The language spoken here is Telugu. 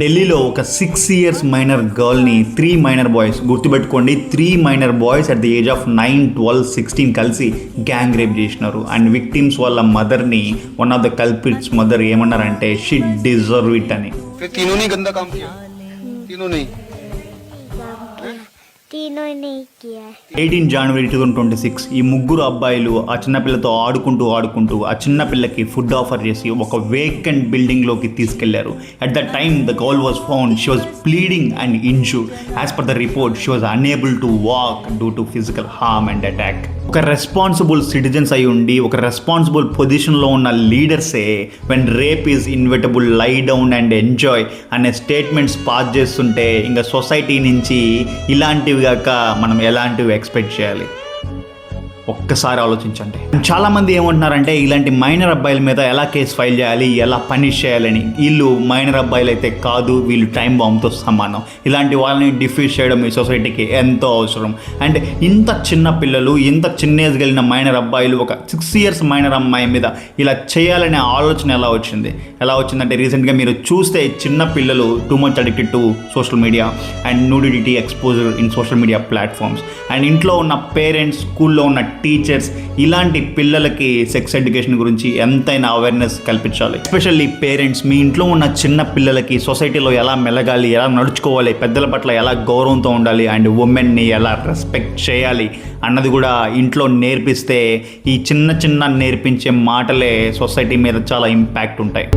ఢిల్లీలో ఒక 6 years మైనర్ గర్ల్ని 3 మైనర్ బాయ్స్, గుర్తుపెట్టుకోండి 3 minor boys at the age of 9, 12, 16 కలిసి గ్యాంగ్ రేప్ చేసినారు. అండ్ విక్టిమ్స్ వాళ్ళ మదర్ని one of the culprits mother ఏమన్నారంటే షీ డిజర్వ్ ఇట్ అని. तीनों ने गंदा काम किया, तीनों ने 18 January 2026 ఈ ముగ్గురు అబ్బాయిలు ఆ చిన్నపిల్లతో ఆడుకుంటూ ఆ చిన్నపిల్లకి ఫుడ్ ఆఫర్ చేసి ఒక వేకెంట్ బిల్డింగ్లోకి తీసుకెళ్లారు. At the time the girl was found, she was bleeding and injured. As per the report she was unable to walk due to physical harm and attack. ఒక రెస్పాన్సిబుల్ సిటిజన్స్ అయి ఉండి ఒక రెస్పాన్సిబుల్ పొజిషన్లో ఉన్న లీడర్సే when rape is inevitable lie down and enjoy అనే స్టేట్మెంట్స్ పాస్ చేస్తుంటే ఇంకా సొసైటీ నుంచి ఇలాంటివి కాక మనం ఎలాంటివి ఎక్స్పెక్ట్ చేయాలి? ఒక్కసారి ఆలోచించండి. చాలామంది ఏమంటున్నారంటే ఇలాంటి మైనర్ అబ్బాయిల మీద ఎలా కేసు ఫైల్ చేయాలి, ఎలా పనిష్ చేయాలని. వీళ్ళు మైనర్ అబ్బాయిలు అయితే కాదు, వీళ్ళు టైం బాంబ్తో సమానం. ఇలాంటి వాళ్ళని డిఫ్యూజ్ చేయడం ఈ సొసైటీకి ఎంతో అవసరం. అండ్ ఇంత చిన్న పిల్లలు, ఇంత చిన్న ఏజ్ కలిగిన మైనర్ అబ్బాయిలు ఒక 6 years మైనర్ అమ్మాయి మీద ఇలా చేయాలనే ఆలోచన ఎలా వచ్చిందంటే రీసెంట్గా మీరు చూస్తే చిన్న పిల్లలు too much addicted to social media and nudity exposure in social media platforms. And ఇంట్లో ఉన్న పేరెంట్స్, స్కూల్లో ఉన్న టీచర్స్ ఇలాంటి పిల్లలకి సెక్స్ ఎడ్యుకేషన్ గురించి ఎంతైనా అవేర్నెస్ కల్పించాలి. ఎస్పెషల్లీ పేరెంట్స్, మీ ఇంట్లో ఉన్న చిన్న పిల్లలకి సొసైటీలో ఎలా మెలగాలి, ఎలా నడుచుకోవాలి, పెద్దల పట్ల ఎలా గౌరవంతో ఉండాలి అండ్ ఉమెన్ని ఎలా రెస్పెక్ట్ చేయాలి అన్నది కూడా ఇంట్లో నేర్పిస్తే ఈ చిన్న నేర్పించే మాటలే సొసైటీ మీద చాలా ఇంపాక్ట్ ఉంటాయి.